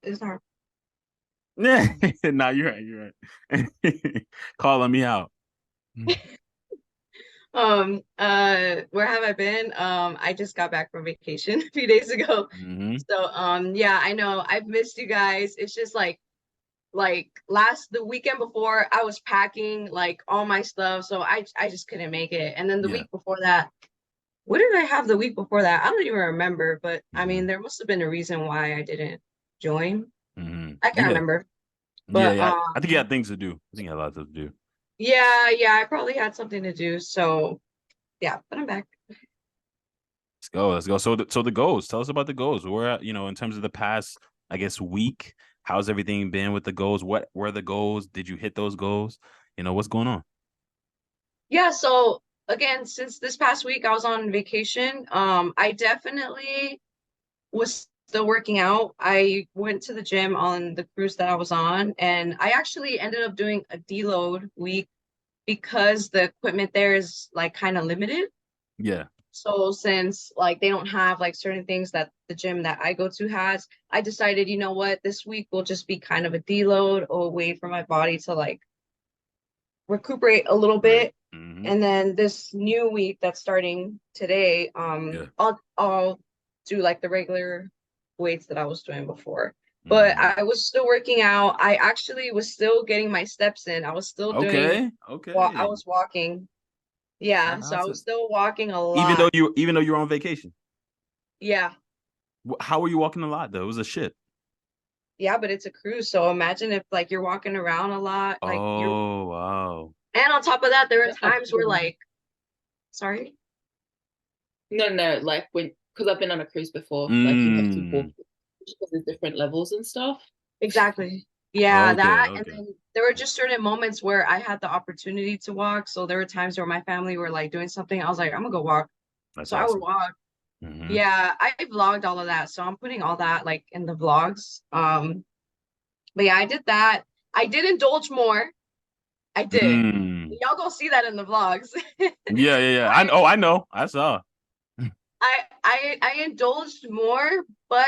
it's not. Yeah, nah, you're right. You're right. Calling me out. Where have I been? I just got back from vacation a few days ago. Mm-hmm. So, yeah, I know I've missed you guys. It's just the weekend before I was packing like all my stuff, so I just couldn't make it. And then the Yeah. week before that, what did I have the week before that? I don't even remember, but I Mm-hmm. mean, there must have been a reason why I didn't join. Mm-hmm. I can't Yeah. remember. Yeah. But Yeah. I think you had things to do. I think you had a lot to do. yeah, I probably had something to do. So yeah, but I'm back. Let's go. Let's go. So the goals. Tell us about the goals. Where in terms of the past, I guess week. How's everything been with the goals? What were the goals? Did you hit those goals? What's going on? Yeah, so again, since this past week I was on vacation, I definitely was still working out. I went to the gym on the cruise that I was on, and I actually ended up doing a deload week because the equipment there is like kind of limited. Yeah. So since like they don't have like certain things that the gym that I go to has, I decided, you know what, this week will just be kind of a deload, a way for my body to like recuperate a little Great. bit. Mm-hmm. And then this new week that's starting today, Yeah. I'll do like the regular weights that I was doing before. But Mm-hmm. I was still working out. I actually was still getting my steps in. I was still doing Okay. well, I Okay. was walking. Yeah, Shout so out I to was still walking a even though lot. you're on vacation. Yeah. How were you walking a lot though? It was a shit. Yeah, but it's a cruise. So imagine if like you're walking around a lot, like you're Oh wow. and on top of that, there were That's like times where like sorry. no, like when because I've been on a cruise before, like you have to walk Mm. because there's different levels and stuff. Exactly. Yeah, Okay. that and Okay. then there were just certain moments where I had the opportunity to walk. So there were times where my family were like doing something. I was like, I'm gonna go walk. That's So I would awesome. walk. Mm-hmm. Yeah, I vlogged all of that. So I'm putting all that like in the vlogs. But yeah, I did that. I did indulge more. I did. Mm. Y'all go see that in the vlogs. Yeah. Yeah. Yeah. I know. I saw. I indulged more, but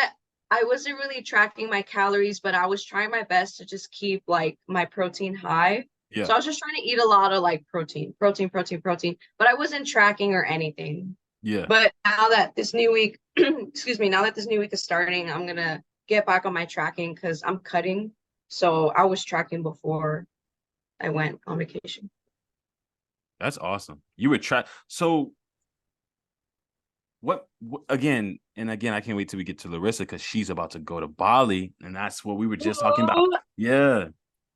I wasn't really tracking my calories, but I was trying my best to just keep like my protein high. Yeah. So I was just trying to eat a lot of like protein, but I wasn't tracking or anything. Yeah. But now that this new week, excuse me, now that this new week is starting, I'm gonna get back on my tracking because I'm cutting. So I was tracking before I went on vacation. That's awesome. You were try. So again and again? I can't wait till we get to Larissa because she's about to go to Bali, and that's what we were just talking about. Ooh. Yeah.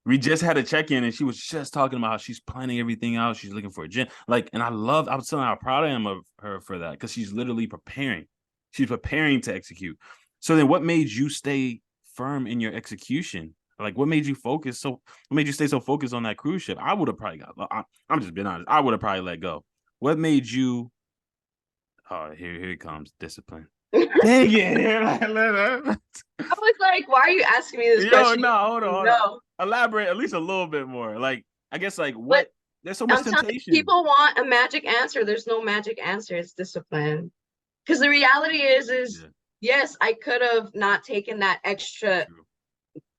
We just had a check-in and she was just talking about how she's planning everything out. She's looking for a gym. And I was telling her how proud I am of her for that because she's literally preparing. She's preparing to execute. So then what made you stay firm in your execution? Like what made you what made you stay so focused on that cruise ship? I would have probably I'm just being honest. I would have probably let go. What made you here it comes, discipline. Dang it. I was like, why are you asking me this Yo, question? no, hold on. No. Elaborate at least a little bit more. Like, I guess, like, But what? There's so much I'm telling you, temptation. people want a magic answer. There's no magic answer. It's discipline. Because the reality is Yeah, yes, I could have not taken that extra true.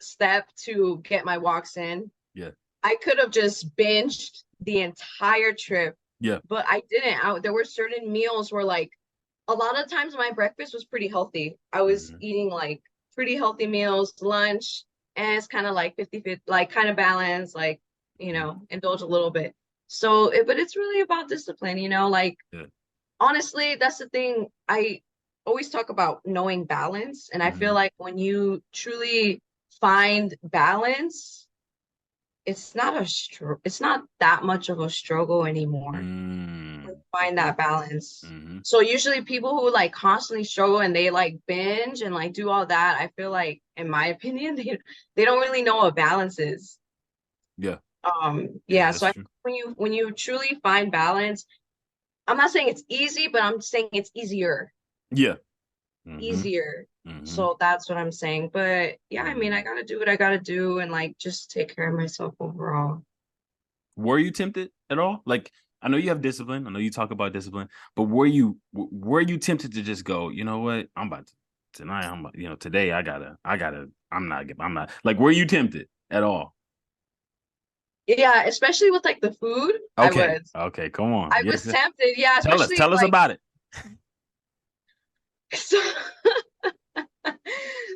step to get my walks in. Yeah, I could have just binged the entire trip, yeah. but I didn't. There were certain meals where like a lot of times my breakfast was pretty healthy. I was Hmm. eating like pretty healthy meals, lunch, and it's kind of like 50-50, like kind of balance, like, indulge a little bit. So, but it's really about discipline, like Yeah. honestly, that's the thing. I always talk about knowing balance. And I feel Hmm. like when you truly find balance, it's not that much of a struggle anymore find Okay. that balance. Hmm. So usually people who like constantly struggle and they like binge and like do all that, I feel like, in my opinion, they don't really know what balance is. Yeah. Yeah, Yeah. that's So I true. think when you truly find balance, I'm not saying it's easy, but I'm saying it's Yeah. Hmm. easier. Hmm. So that's what I'm saying. But yeah, I mean, I Hmm. gotta do what I gotta do and like just take care of myself overall. Were you tempted at all? Like, I know you have discipline. I know you talk about discipline, but were you tempted to just go, you know what? I'm about tonight, today I'm not like, were you tempted at all? Yeah, especially with like the food, Okay. Okay, come on. I was Yes. tempted. Yeah, especially Tell us like about it. so,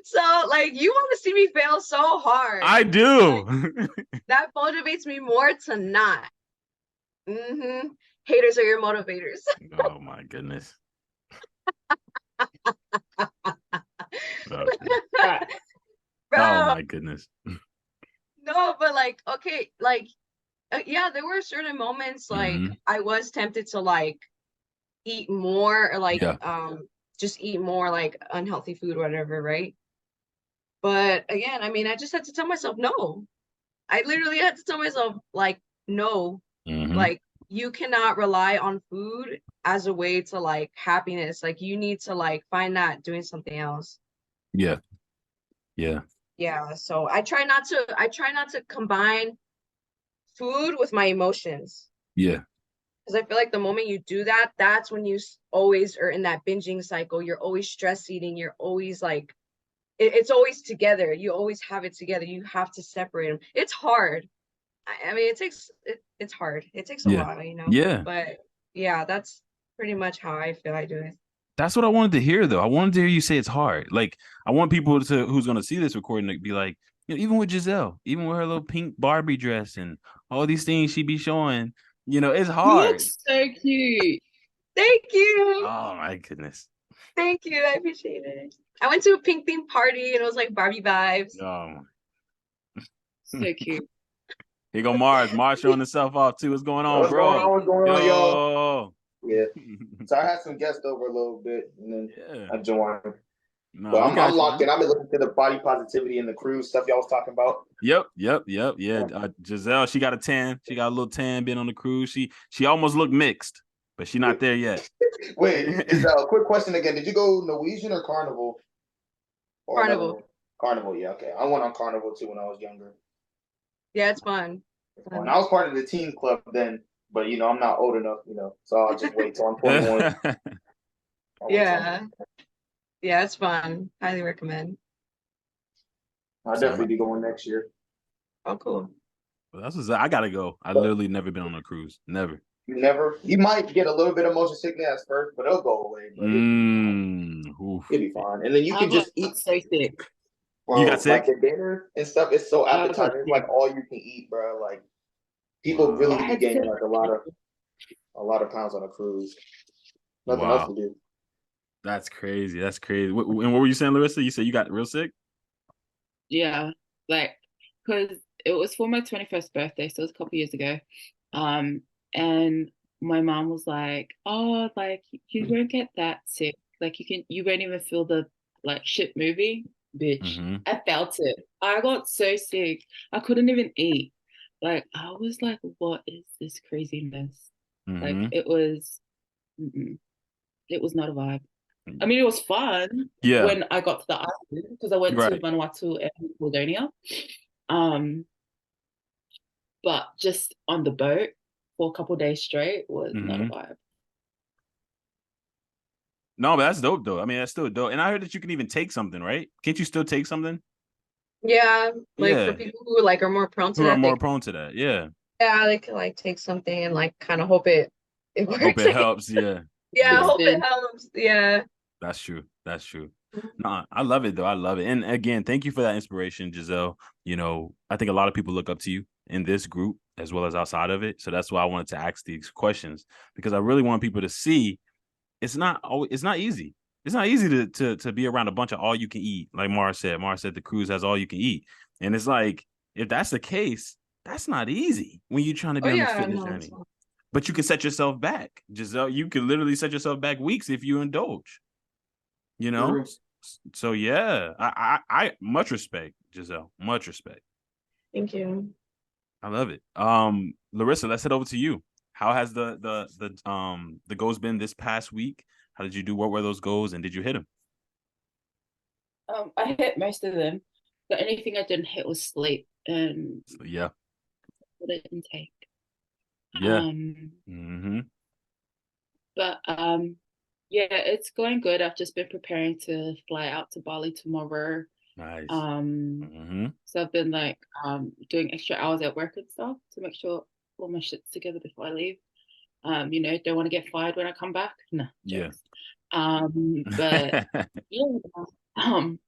so like you want to see me fail so hard. I do. That motivates me more to not. Haters are your motivators. Oh my goodness. Okay. Right. Oh Bro, my goodness. no, but like, okay, like, yeah, there were certain moments like Hmm. I was tempted to like eat more or like Yeah. just eat more like unhealthy food or whatever, right? But again, I mean, I just had to tell myself no. I literally had to tell myself like no, Hmm. like you cannot rely on food as a way to like happiness. Like you need to like find that doing something else. Yeah. Yeah. Yeah, so I try not to combine food with my emotions. Yeah. Because I feel like the moment you do that, that's when you always are in that binging cycle. You're always stress eating. You're always like, it's always together. You always have it together. You have to separate them. It's hard. I mean, it's hard. It takes a Yeah. while, you know. Yeah. But yeah, that's pretty much how I feel I do it. That's what I wanted to hear, though. I wanted to hear you say it's hard. Like, I want people to who's going to see this recording to be like, even with Giselle, even with her little pink Barbie dress and all these things she be showing, it's You hard. look so cute. Thank you. Oh my goodness. Thank you. I appreciate it. I went to a pink theme party and it was like Barbie vibes. Oh, So cute. here go Mars. Mars showing himself off too. What's going on, What's going on? bro? What's going on, y'all? Yo. Yeah. So I had some guests over a little bit, and then Yeah. I joined. No, But we got I'm you, locked man. in. I've been looking to the body positivity and the cruise stuff y'all was talking about. Yep. Yeah. Giselle, she got a tan. She got a little tan being on the cruise. She almost looked mixed, but she not there yet. Wait, Giselle, quick question again. Did you go Norwegian or Carnival? Or Carnival. Carnival, yeah, okay. I went on Carnival too when I was younger. Yeah, it's fun. And I was part of the teen club then, but I'm not old enough, so I'll just wait till I'm 21. Yeah. Yeah, it's fun. Highly recommend. I'll definitely be going next year. Oh, cool. Well, I gotta go. I literally never been on a cruise. Never. You might get a little bit of motion sickness at first, but it'll go away. But it'll be fine. And then you can just eat. So sick. Bro, You got sick? like the dinner and stuff is so appetizing. It's like all you can eat, bro. Like people really be gaining like a lot of pounds on a cruise. Nothing else to do. That's crazy. That's crazy. And what were you saying, Larissa? You said you got real sick? Yeah, like because it was for my 21st birthday, so it was a couple years ago. And my mom was like, "Oh, like you won't get that sick. Like you won't even feel the like shit movie, bitch." Mm-hmm. I felt it. I got so sick. I couldn't even eat. Like I was like, "What is this craziness?" Mm-hmm. Like it was not a vibe. I mean, it was fun when I got to the island because I went to Vanuatu and Caledonia. But just on the boat for a couple of days straight was not a vibe. No, but that's dope though. I mean, that's still dope. And I heard that you can even take something, right? Can't you still take something? Yeah, like for people who like are more prone to that. Yeah. Yeah, they can like take something and like kind of hope it works. Hope it helps. Yeah. Yeah, hope it helps. Yeah. That's true. Nah, I love it though. I love it. And again, thank you for that inspiration, Giselle. I think a lot of people look up to you in this group as well as outside of it. So that's why I wanted to ask these questions, because I really want people to see it's not easy. It's not easy to be around a bunch of all you can eat. Like Mara said the cruise has all you can eat. And it's like, if that's the case, that's not easy when you're trying to be on this fitness journey. But you can set yourself back. Giselle, you can literally set yourself back weeks if you indulge. So yeah, I much respect, Giselle. Much respect. Thank you. I love it. Larissa, let's head over to you. How has the goals been this past week? How did you do? What were those goals, and did you hit them? I hit most of them. The only thing I didn't hit was sleep and water intake. Yeah. But Yeah, it's going good. I've just been preparing to fly out to Bali tomorrow. Nice. So I've been like doing extra hours at work and stuff to make sure all my shit's together before I leave. Don't want to get fired when I come back. No, Yeah. jokes. But yeah, um,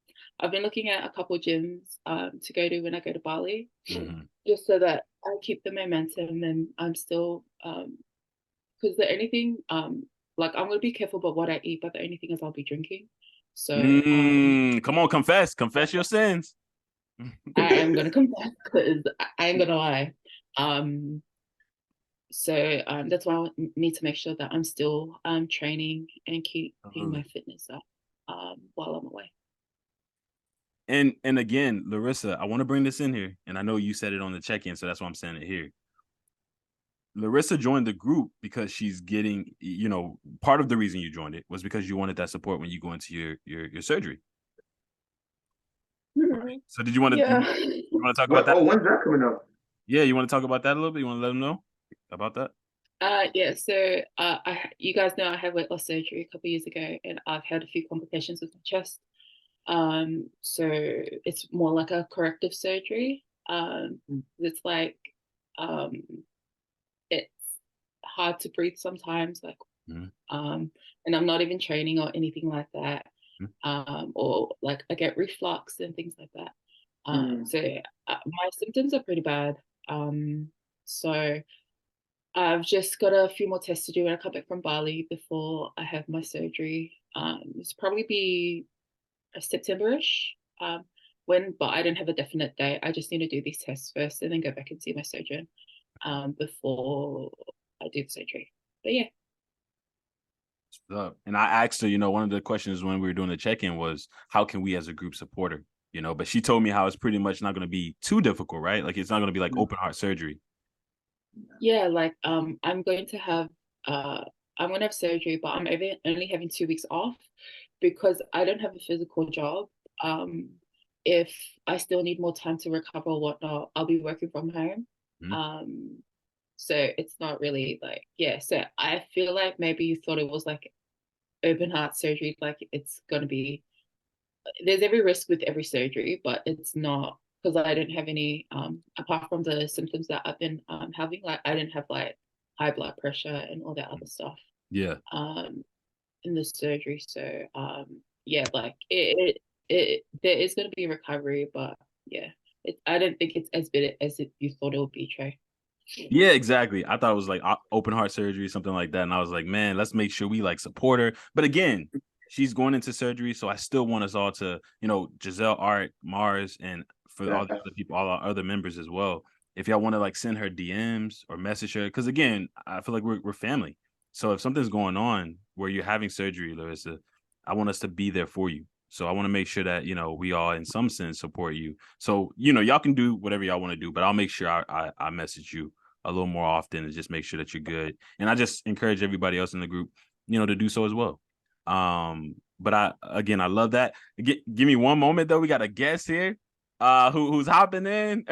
I've been looking at a couple gyms to go to when I go to Bali, just so that I keep the momentum and I'm still because the only thing like I'm gonna be careful about what I eat, but the only thing is I'll be drinking. So Come on, confess your sins. I am gonna confess because I ain't gonna lie. So that's why I need to make sure that I'm still training and keeping my fitness up while I'm away. And again, Larissa, I want to bring this in here, and I know you said it on the check-in, so that's why I'm saying it here. Larissa joined the group because she's getting, part of the reason you joined it was because you wanted that support when you go into your surgery. Right. So did you want to you want to talk about that? Oh, when's that coming up? Yeah, you want to talk about that a little bit? You want to let them know about that? Yeah, so you guys know I had weight loss surgery a couple of years ago, and I've had a few complications with my chest. So it's more like a corrective surgery. It's like it's hard to breathe sometimes, like and I'm not even training or anything like that. Or like I get reflux and things like that. So my symptoms are pretty bad. So I've just got a few more tests to do when I come back from Bali before I have my surgery. It's probably be September-ish. But I don't have a definite date. I just need to do these tests first and then go back and see my surgeon before I do the surgery. But yeah. And I asked her, one of the questions when we were doing the check-in was, how can we as a group support her? But she told me how it's pretty much not going to be too difficult, right? Like it's not going to be like open heart surgery. Yeah, like I'm going to have surgery, but I'm only having 2 weeks off because I don't have a physical job. If I still need more time to recover or whatnot, I'll be working from home. So it's not really like, so I feel like maybe you thought it was like open heart surgery, like it's gonna be, there's every risk with every surgery, but it's not, because I didn't have any apart from the symptoms that I've been having, like I didn't have like high blood pressure and all that other stuff in the surgery. So like it there is going to be a recovery, but I don't think it's as bad as you thought it would be, Trey. Yeah, exactly. I thought it was like open heart surgery, something like that. And I was like, man, let's make sure we like support her. But again, she's going into surgery. So I still want us all to, Giselle, Art, Mars, and for all the other people, all our other members as well. If y'all want to like send her DMs or message her, because again, I feel like we're family. So if something's going on where you're having surgery, Larissa, I want us to be there for you. So I want to make sure that, we all in some sense support you. So, y'all can do whatever y'all want to do, but I'll make sure I message you a little more often and just make sure that you're good. And I just encourage everybody else in the group, to do so as well. But I love that. Give me one moment though. We got a guest here, who's hopping in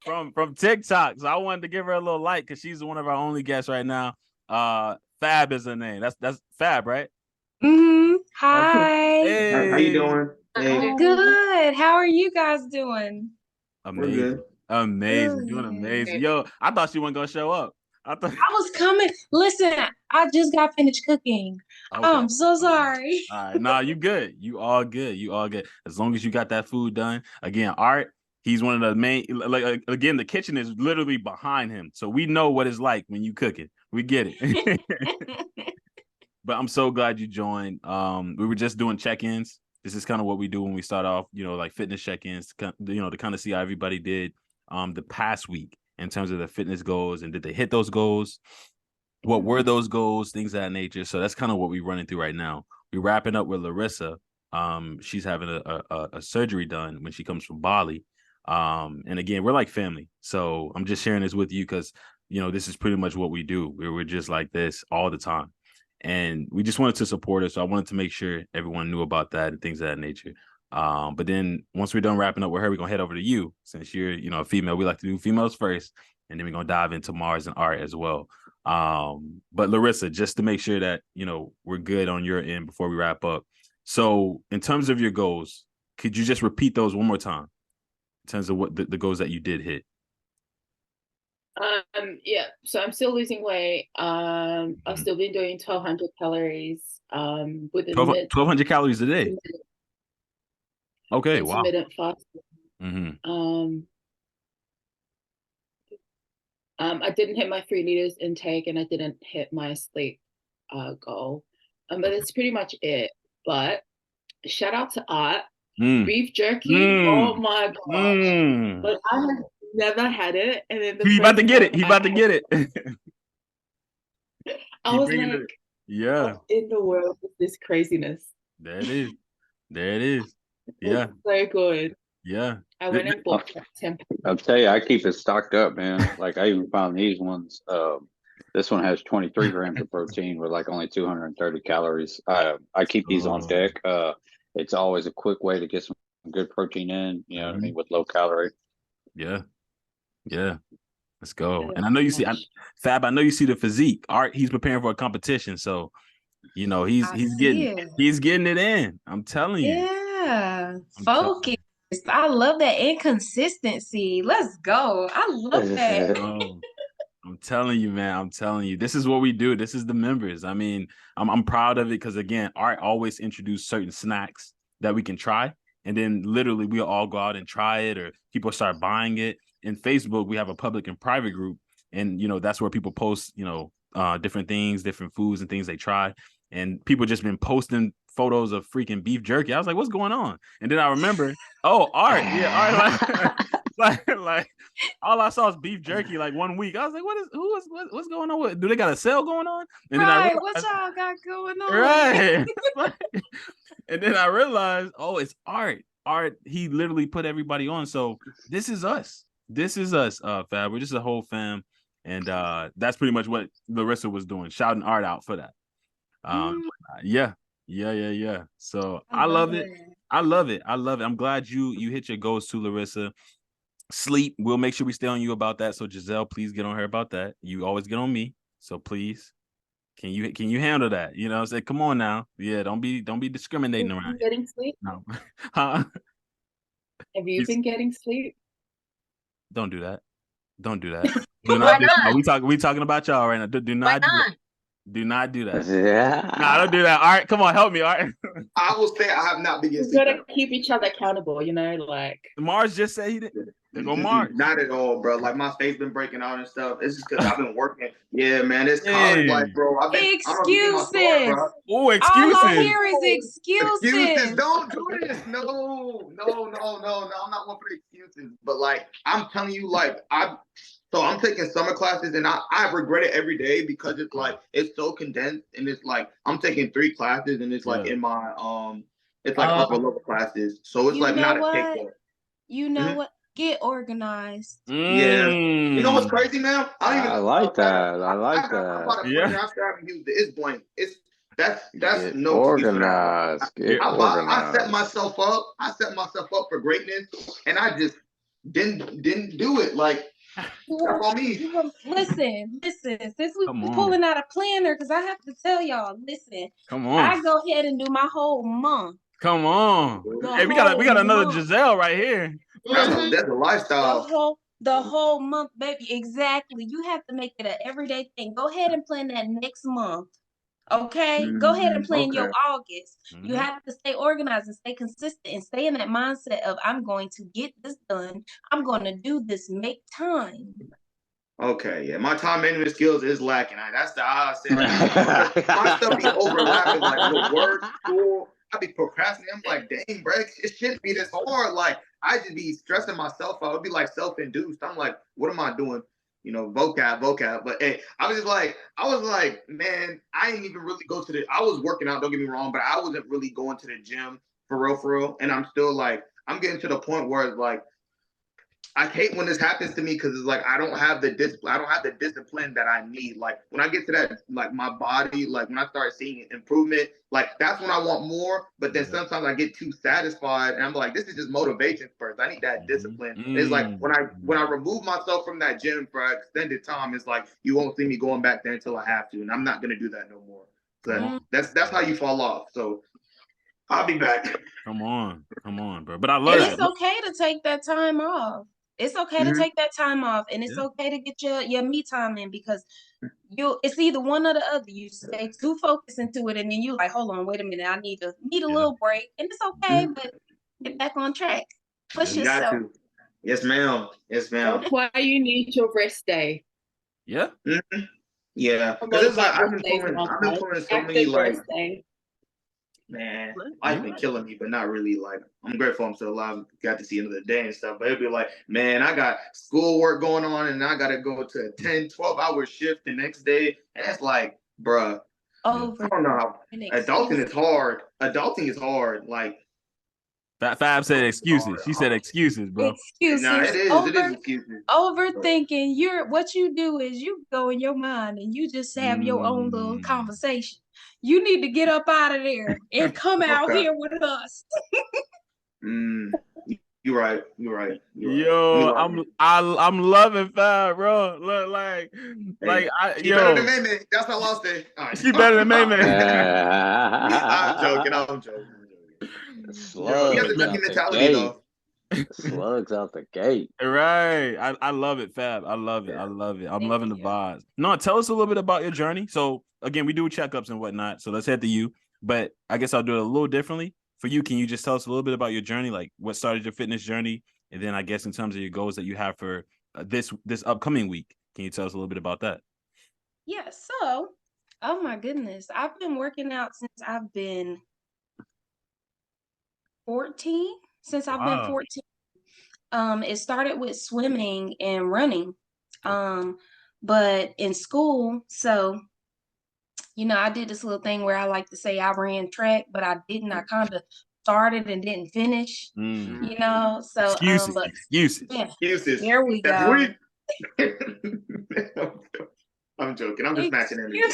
from TikTok. So I wanted to give her a little light because she's one of our only guests right now. Fab is her name. That's Fab, right? Hi. Hey. How you doing? Hey. Good. How are you guys doing? Amazing. Amazing. Doing amazing. Yo, I thought she wasn't gonna show up. I was coming. Listen, I just got finished cooking. Okay. I'm so sorry. All right. Nah, you good. You all good. You all good. As long as you got that food done. Again, Art, he's one of the main, like again, the kitchen is literally behind him. So we know what it's like when you cook it. We get it. But I'm so glad you joined. We were just doing check-ins. This is kind of what we do when we start off, like fitness check-ins, to kind of see how everybody did the past week in terms of their fitness goals, and did they hit those goals? What were those goals? Things of that nature. So that's kind of what we're running through right now. We're wrapping up with Larissa. She's having a surgery done when she comes from Bali. And again, we're like family. So I'm just sharing this with you because, this is pretty much what we do. We're just like this all the time. And we just wanted to support her. So I wanted to make sure everyone knew about that and things of that nature. But then once we're done wrapping up with her, we're going to head over to you. Since you're, a female, we like to do females first. And then we're going to dive into Mars and Art as well. But Larissa, just to make sure that, you know, we're good on your end before we wrap up. So in terms of your goals, could you just repeat those one more time in terms of what the goals that you did hit? Yeah, so I'm still losing weight. I've still been doing 1,200 calories. With 1,200 calories a day. Okay, wow. Intermittent fasting. I didn't hit my 3 liters intake, and I didn't hit my sleep goal. But that's pretty much it. But shout out to Art. Beef jerky. Oh my gosh. But I have never had it. And then He about to get it. He about to get it. I was like, yeah. What in the world is this craziness? There it is. There it is. Yeah. So good. Yeah. I went and bought 10. I'll tell you, I keep it stocked up, man. Like I even found these ones. This one has 23 grams of protein with like only 230 calories. I keep these on deck. It's always a quick way to get some good protein in, you know what I mean, with low calorie. Yeah. Yeah. Let's go. And I know you see, Fab, I know you see the physique. Art, he's preparing for a competition. So, you know, he's getting it in. I'm telling you. Yeah. Focus. I love that inconsistency. Let's go. I love that. I'm telling you, man. I'm telling you. This is what we do. This is the members. I mean, I'm proud of it because, again, Art always introduce certain snacks that we can try. And then literally we'll all go out and try it, or people start buying it. In Facebook, we have a public and private group. And, you know, that's where people post, you know, different things, different foods and things they try. And people just been posting photos of freaking beef jerky. I was like, what's going on? And then I remember, Art. Yeah, Art. like all I saw is beef jerky like 1 week. I was like, what's going on? Do they got a sale going on? And then I realized, what y'all got going on? Right. And then I realized, it's Art. Art, he literally put everybody on. So this is us. This is us, Fab. We're just a whole fam. And that's pretty much what Larissa was doing, shouting Art out for that. Yeah. So I love it. I love it. I'm glad you hit your goals too, Larissa. Sleep, we'll make sure we stay on you about that. So Giselle, please get on her about that. You always get on me. So please, can you handle that? You know, I said, come on now. Yeah, don't be discriminating around. Getting sleep? No. Huh? Have you been getting sleep? Don't do that. Don't do that. Do not do that. We talking about y'all right now. Do not do that. Do not do that. Yeah. Nah, don't do that. All right, come on, help me. All right. I will say I have not been getting sleep. You gotta keep each other accountable, you know, like Mars just said he didn't. Go Mars. Not at all, bro. Like my face been breaking out and stuff. It's just because I've been working. Yeah, man. It's college life, bro. Excuses. Oh, excuses. All I hear is excuses. Excuses. Don't do this. No. I'm not one for the excuses. But like, I'm telling you, like, I'm taking summer classes and I regret it every day because it's like it's so condensed and it's like I'm taking 3 classes and it's like in my it's like upper level classes. So it's like not a cakewalk. You know what? Get organized. Yeah. You know what's crazy, man? I like that. Yeah. I haven't used it. It's blank. That's get no organized. I set myself up for greatness, and I just didn't do it. Like that's on me. Listen. Since we're pulling out a planner, because I have to tell y'all. Listen. Come on. I go ahead and do my whole month. Come on. Hey, we got another Giselle right here. That's a lifestyle. The whole month, baby. Exactly. You have to make it an everyday thing. Go ahead and plan that next month. Okay? Go ahead and plan your August. You have to stay organized and stay consistent and stay in that mindset of I'm going to get this done. I'm going to do this. Make time. Okay, yeah. My time management skills is lacking. That's the I said. My stuff be overlapping like with work, school. I be procrastinating. I'm like, dang, bro, it shouldn't be this hard. Like, I just be stressing myself out. It'd be like self-induced. I'm like, what am I doing? You know, vocab. But hey, I was like, man, I didn't even really go to I was working out, don't get me wrong, but I wasn't really going to the gym for real. And I'm still like, I'm getting to the point where it's like, I hate when this happens to me because it's like I don't have the discipline. I don't have the discipline that I need. Like when I get to that, like my body, like when I start seeing improvement, like that's when I want more. But then sometimes I get too satisfied, and I'm like, this is just motivation first. I need that discipline. And it's like when I remove myself from that gym for an extended time, it's like you won't see me going back there until I have to, and I'm not gonna do that no more. So that's how you fall off. So I'll be back. Come on, bro. But I love that. It's okay to take that time off. It's okay to take that time off, and it's okay to get your me time in, because it's either one or the other. You stay too focused into it, and then you like, hold on, wait a minute, I need a little break, and it's okay, but get back on track. Push You got yourself. to. Yes, ma'am. Yes, ma'am. That's why you need your rest day. Yeah. Yeah. Because it's like I've been pulling so many like. Man, life's been killing me, but not really. Like, I'm grateful I'm still alive, got to see another day and stuff. But it'd be like, man, I got schoolwork going on and I got to go to a 10, 12-hour shift the next day. And it's like, bruh, I don't know. Adulting is hard. Adulting is hard. Like, Fab said excuses. She said excuses, bro. Excuses. Nah, it is excuses. Overthinking. What you do is you go in your mind and you just have your own little conversation. You need to get up out of there and come out here with us. You're right. Yo, I'm loving Fab, bro. Look, like she better than May. That's how I'll stay. Right. She better than May. I'm joking. Slugs out the gate. Slugs out the gate. Right. I love it, Fab. I love it. I'm loving the vibes. No, tell us a little bit about your journey. So again, we do checkups and whatnot. So let's head to you. But I guess I'll do it a little differently. For you, can you just tell us a little bit about your journey, like what started your fitness journey, and then I guess in terms of your goals that you have for this upcoming week, can you tell us a little bit about that? Yeah. So, oh my goodness, I've been working out since I've been 14. Since I've been 14. It started with swimming and running, but in school, so. I did this little thing where I like to say I ran track, but I didn't. I kind of started and didn't finish, So, excuses. Yeah, excuses. There we go. I'm joking. I'm just matching everything.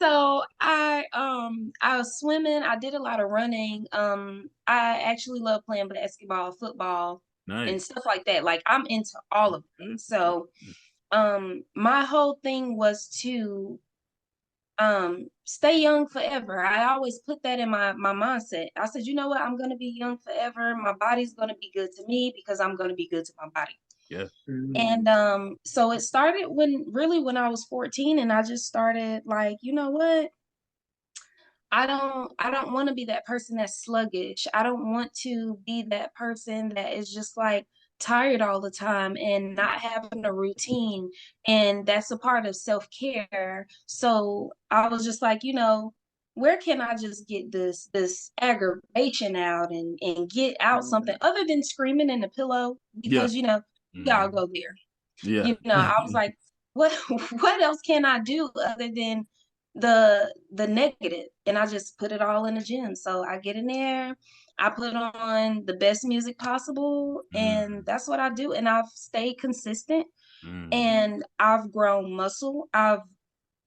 So I was swimming. I did a lot of running. I actually love playing basketball, football, and stuff like that. Like I'm into all of them. So, my whole thing was to stay young forever. I always put that in my mindset. I said, you know what? I'm going to be young forever. My body's going to be good to me because I'm going to be good to my body. Yeah. And so it started when I was 14, and I just started like, you know what? I don't want to be that person that's sluggish. I don't want to be that person that is just like tired all the time and not having a routine. And that's a part of self-care. So I was just like, where can I just get this aggravation out and get out something other than screaming in the pillow? Because y'all go there. Yeah. I was like, what else can I do other than the negative? And I just put it all in the gym. So I get in there, I put on the best music possible, and that's what I do. And I've stayed consistent, and I've grown muscle. I've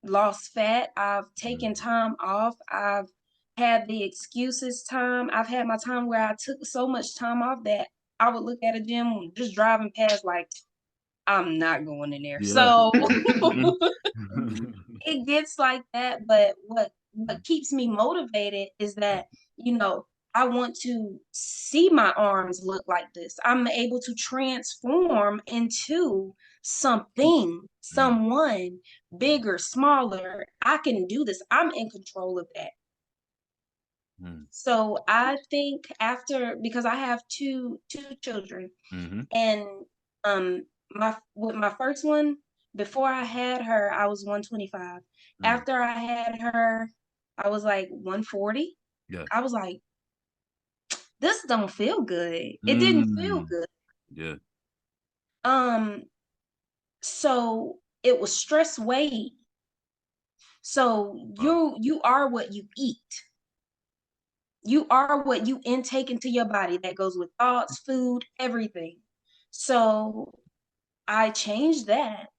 lost fat. I've taken time off. I've had the excuses time. I've had my time where I took so much time off that I would look at a gym just driving past like, I'm not going in there. Yeah. So it gets like that. But what keeps me motivated is that, I want to see my arms look like this. I'm able to transform into someone bigger, smaller. I can do this. I'm in control of that. So I think because I have two children, and with my first one, before I had her, I was 125. After I had her, I was like 140. Yeah. I was like, this don't feel good. It didn't feel good. Yeah. So it was stress weight. So you are what you eat. You are what you intake into your body. That goes with thoughts, food, everything. So I changed that.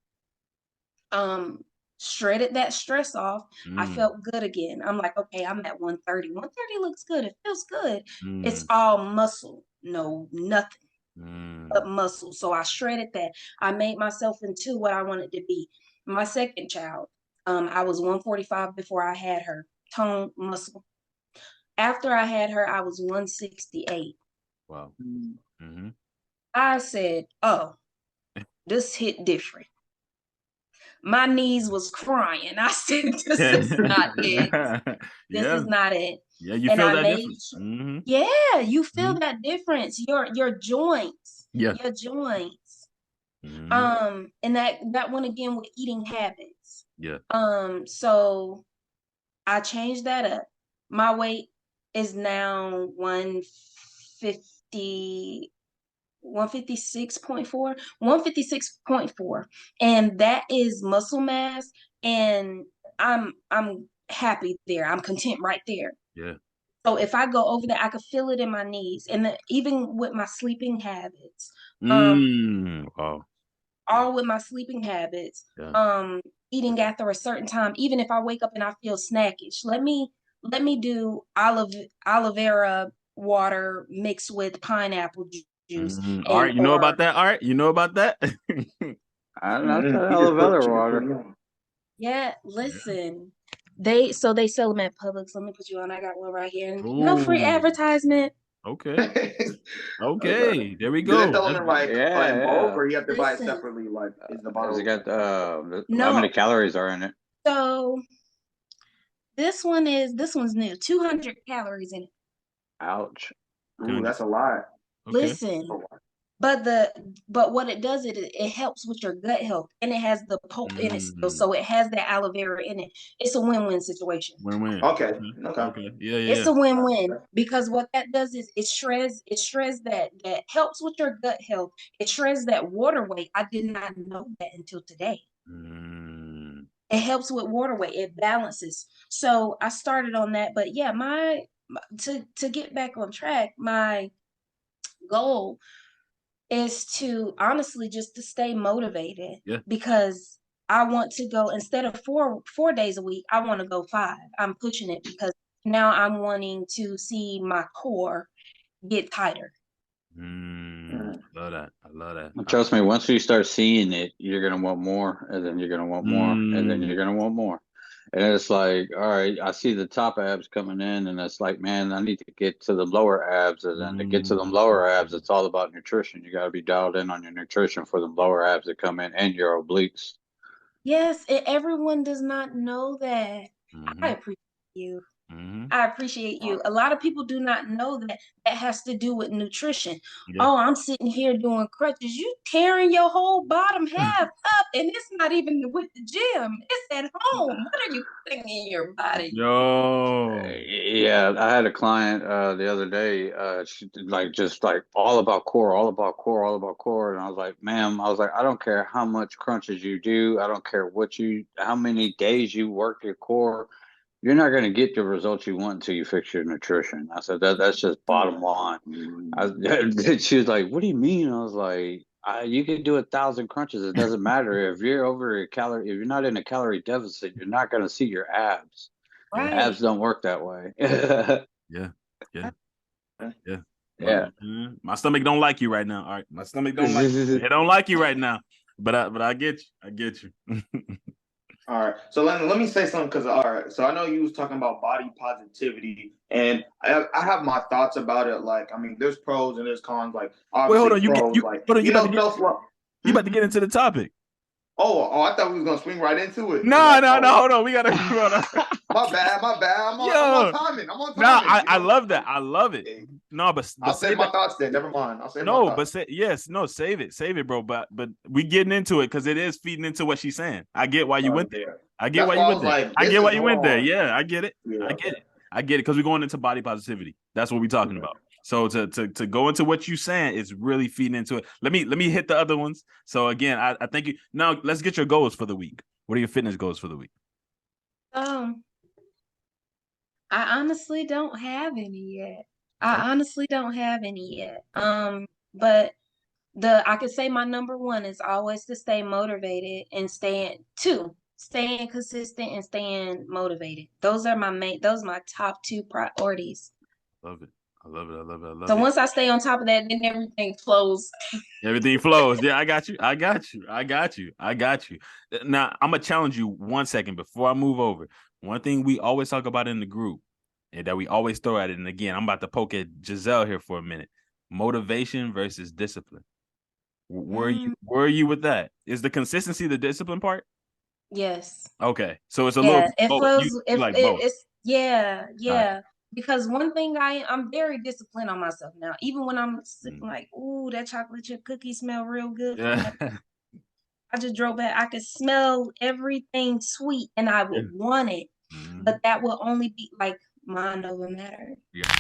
Shredded that stress off. I felt good again. I'm like, okay, I'm at 130. 130 looks good. It feels good. It's all muscle. No, nothing but muscle. So I shredded that. I made myself into what I wanted to be. My second child, I was 145 before I had her. Tone, muscle. After I had her, I was 168. Wow. I said, oh, this hit different. My knees was crying. I said, this is not it. This is not it. Yeah, you And feel I that made difference. yeah, you feel that difference. Your joints. Yeah. Your joints. And that one again with eating habits. Yeah. So I changed that up. My weight is now 150 156.4 156.4, and that is muscle mass, and I'm happy there. I'm content right there. Yeah. So if I go over that, I can feel it in my knees, and even with my sleeping habits, Wow. all with my sleeping habits, eating after a certain time, even if I wake up and I feel snackish, let me do aloe vera water mixed with pineapple juice. All right, you know about that? All right, you know about that? That's a hell of other water. Yeah, listen. They sell them at Publix. Let me put you on. I got one right here. No free Ooh. advertisement. Okay. Okay. There we Do they go. sell them in like in bulk, or you have to buy it Listen. separately? Like, is the Has bottle? it got how No. many calories are in it? So this one's new. 200 calories in it. Ouch. Ooh, that's a lot. Okay. Listen. But what it does, it helps with your gut health, and it has the pulp in it still, so it has that aloe vera in it. It's a win-win situation. Win-win. Okay. Yeah. It's a win-win, because what that does is it shreds that helps with your gut health. It shreds that water weight. I did not know that until today. It helps with water weight. It balances. So I started on that, but yeah, to get back on track, my goal is to honestly just to stay motivated. Yeah. Because I want to go, instead of four days a week, I want to go 5. I'm pushing it because now I'm wanting to see my core get tighter. I love that. Trust me, once you start seeing it, you're gonna want more, and then you're gonna want more, and then you're gonna want more. And it's like, all right, I see the top abs coming in, and it's like, man, I need to get to the lower abs. And then to get to them lower abs, it's all about nutrition. You got to be dialed in on your nutrition for the lower abs to come in, and your obliques. Yes, everyone does not know that. I appreciate you. I appreciate you. A lot of people do not know that has to do with nutrition. Yeah. Oh, I'm sitting here doing crutches. You tearing your whole bottom half up, and it's not even with the gym. It's at home. What are you putting in your body? Yeah, I had a client the other day. She just all about core, all about core, all about core. And I was like, ma'am, I don't care how much crunches you do. I don't care how many days you work your core. You're not going to get the results you want until you fix your nutrition. I said that's just bottom line. She was like, what do you mean? I was like, you can do 1,000 crunches. It doesn't matter if you're over a calorie. If you're not in a calorie deficit, you're not going to see your abs. Right. Abs don't work that way. Yeah. Yeah. My stomach don't like you right now. All right, my stomach don't like you. It don't like you right now. But I get you. I get you. All right. So let me say something, because all right. So I know you was talking about body positivity, and I have my thoughts about it. Like, I mean, there's pros and there's cons. Like, obviously, wait, hold on. You about to get into the topic. Oh, I thought we was gonna swing right into it. No, hold on. We gotta. My bad. I'm on timing. No, I love that. I love it. No, but I'll save my thoughts then. Never mind. I'll save my thoughts. Save it, bro. But we getting into it because it is feeding into what she's saying. I get why you went there. I get why you went there. I get why you went there. Yeah, I get it. Yeah. I get it because we're going into body positivity. That's what we're talking about. So to go into what you're saying is really feeding into it. Let me hit the other ones. So again, I thank you. Now let's get your goals for the week. What are your fitness goals for the week? I honestly don't have any yet. But I could say my number one is always to stay motivated and staying consistent and staying motivated. Those are my top two priorities. Love it. I love it. I love it. I love So it. once I stay on top of that, then everything flows. Everything flows. Yeah, I got you. I got you. I got you. I got you. Now, I'm going to challenge you 1 second before I move over. One thing we always talk about in the group and that we always throw at it, and again, I'm about to poke at Giselle here for a minute. Motivation versus discipline. Where are you with that? Is the consistency the discipline part? Yes. Okay. So it's a little it both. flows. You like both. It's yeah. Right. Because one thing I'm very disciplined on myself now. Even when I'm like, ooh, that chocolate chip cookie smell real good. Yeah. I just drove back. I could smell everything sweet and I would want it. But that will only be like mind over matter. Yeah.